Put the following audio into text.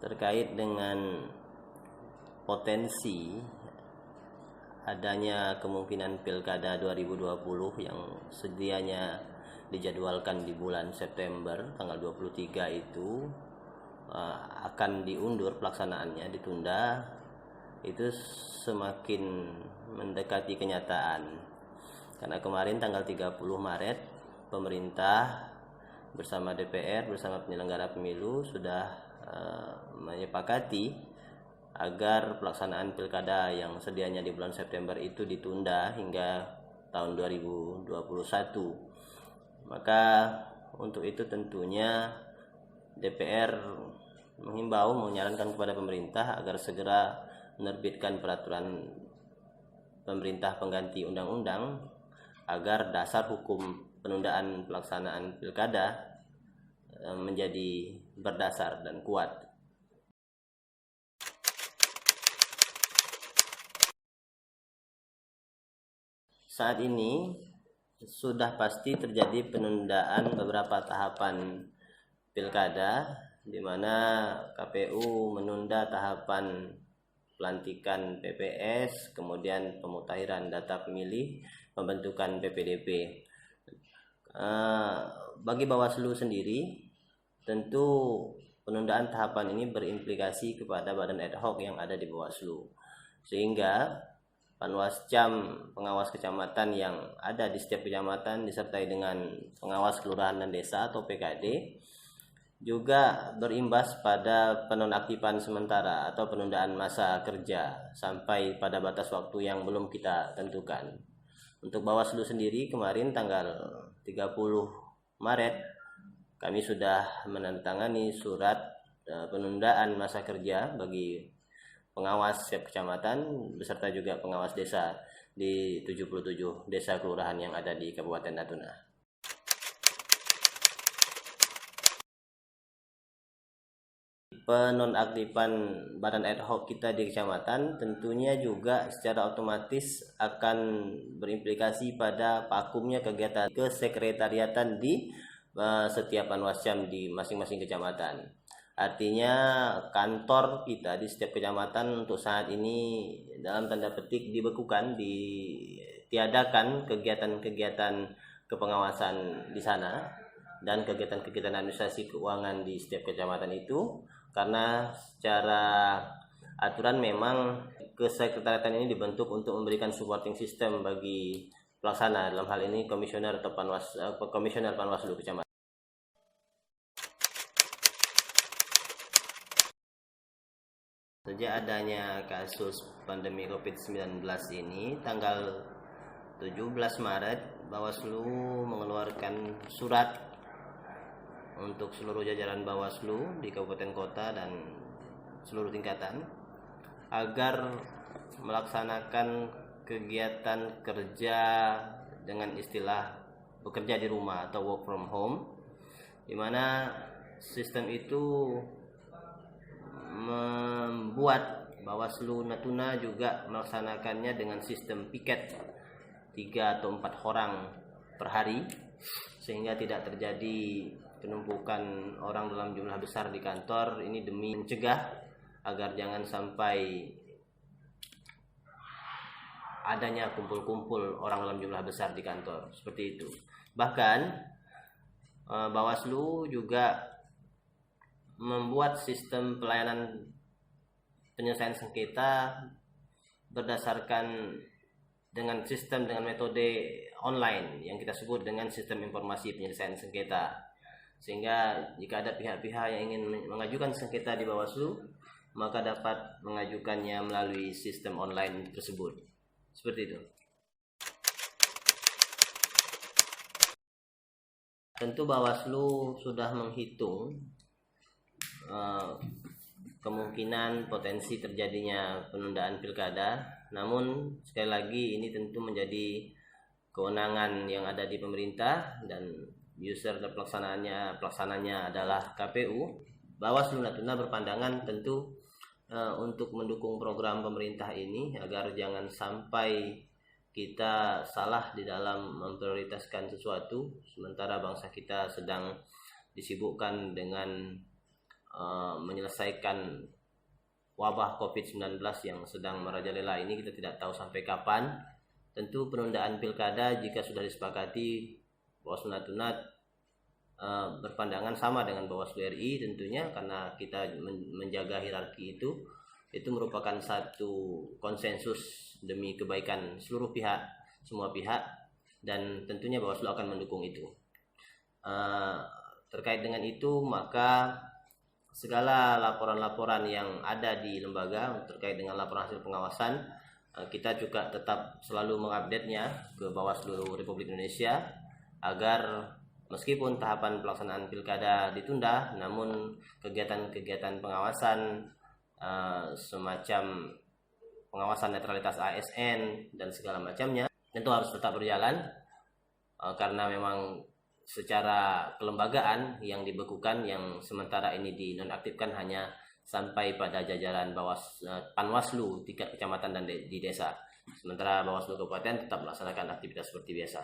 terkait dengan potensi adanya kemungkinan Pilkada 2020 yang sedianya dijadwalkan di bulan September tanggal 23 itu akan diundur pelaksanaannya, ditunda, itu semakin mendekati kenyataan. Karena kemarin tanggal 30 Maret pemerintah bersama DPR, bersama penyelenggara pemilu sudah menyepakati agar pelaksanaan pilkada yang sedianya di bulan September itu ditunda hingga tahun 2021. Maka untuk itu tentunya DPR menyarankan kepada pemerintah agar segera menerbitkan peraturan pemerintah pengganti undang-undang agar dasar hukum penundaan pelaksanaan pilkada menjadi berdasar dan kuat. Saat ini sudah pasti terjadi penundaan beberapa tahapan pilkada, di mana KPU menunda tahapan pelantikan PPS, kemudian pemutahiran data pemilih, pembentukan PPDP. Bagi Bawaslu sendiri, tentu penundaan tahapan ini berimplikasi kepada badan ad hoc yang ada di Bawaslu, sehingga Panwascam pengawas kecamatan yang ada di setiap kecamatan disertai dengan pengawas kelurahan dan desa atau PKD juga berimbas pada penonaktifan sementara atau penundaan masa kerja sampai pada batas waktu yang belum kita tentukan. Untuk Bawaslu sendiri kemarin tanggal 30 Maret kami sudah menandatangani surat penundaan masa kerja bagi pengawas setiap kecamatan beserta juga pengawas desa di 77 desa kelurahan yang ada di Kabupaten Natuna. Penonaktifan badan ad hoc kita di kecamatan tentunya juga secara otomatis akan berimplikasi pada vakumnya kegiatan kesekretariatan di setiap Panwascam di masing-masing kecamatan. Artinya kantor kita di setiap kecamatan untuk saat ini dalam tanda petik dibekukan, ditiadakan kegiatan-kegiatan kepengawasan di sana dan kegiatan-kegiatan administrasi keuangan di setiap kecamatan itu, karena secara aturan memang kesekretariatan ini dibentuk untuk memberikan supporting system bagi pelaksana, dalam hal ini komisioner atau komisioner Panwaslu kecamatan. Sejak adanya kasus pandemi COVID-19 ini, tanggal 17 Maret Bawaslu mengeluarkan surat untuk seluruh jajaran Bawaslu di kabupaten kota dan seluruh tingkatan agar melaksanakan kegiatan kerja dengan istilah bekerja di rumah atau work from home, di mana sistem itu membuat Bawaslu Natuna juga melaksanakannya dengan sistem piket 3 atau 4 orang per hari, sehingga tidak terjadi penumpukan orang dalam jumlah besar di kantor. Ini demi mencegah agar jangan sampai adanya kumpul-kumpul orang dalam jumlah besar di kantor, seperti itu. Bahkan Bawaslu juga membuat sistem pelayanan penyelesaian sengketa berdasarkan dengan metode online yang kita sebut dengan sistem informasi penyelesaian sengketa, sehingga jika ada pihak-pihak yang ingin mengajukan sengketa di Bawaslu maka dapat mengajukannya melalui sistem online tersebut, seperti itu. Tentu Bawaslu sudah menghitung kemungkinan potensi terjadinya penundaan pilkada, namun sekali lagi ini tentu menjadi kewenangan yang ada di pemerintah dan user dan pelaksananya adalah KPU. Bawaslu Natuna berpandangan tentu untuk mendukung program pemerintah ini agar jangan sampai kita salah di dalam memprioritaskan sesuatu sementara bangsa kita sedang disibukkan dengan menyelesaikan wabah COVID-19 yang sedang merajalela ini. Kita tidak tahu sampai kapan. Tentu penundaan pilkada jika sudah disepakati, Bawaslu Natuna berpandangan sama dengan Bawaslu RI tentunya, karena kita menjaga hierarki itu merupakan satu konsensus demi kebaikan seluruh pihak, semua pihak, dan tentunya Bawaslu akan mendukung itu. Terkait dengan itu, maka segala laporan-laporan yang ada di lembaga terkait dengan laporan hasil pengawasan, kita juga tetap selalu mengupdate-nya ke Bawaslu Republik Indonesia agar meskipun tahapan pelaksanaan pilkada ditunda, namun kegiatan-kegiatan pengawasan semacam pengawasan netralitas ASN dan segala macamnya tentu harus tetap berjalan, karena memang secara kelembagaan yang dibekukan, yang sementara ini dinonaktifkan hanya sampai pada jajaran Panwaslu tingkat kecamatan dan di desa. Sementara Bawaslu Kabupaten tetap melaksanakan aktivitas seperti biasa.